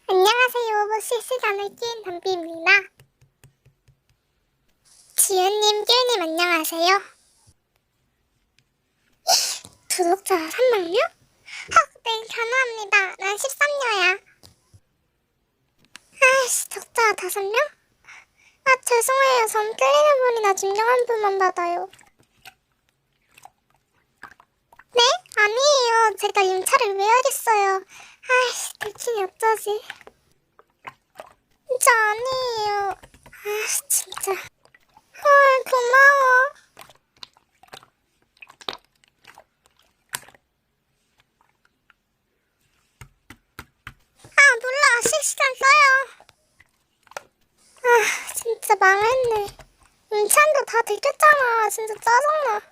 안녕하세요. 실시간을 낀 담비입니다. 지은님, 뀨님 안녕하세요. 구독자 3만 명? 네, 변호합니다. 난 13녀야. 아이씨, 적자 5명? 죄송해요. 전 끌리는 분이나 증명한 분만 받아요. 네? 아니에요. 제가 임차를 왜 하겠어요. 아이씨, 대충이 어쩌지. 진짜 아니에요. 진짜. 헐, 고마워. 몰라. 실시간 써요. 진짜 망했네. 임차인도 다 들켰잖아. 진짜 짜증나.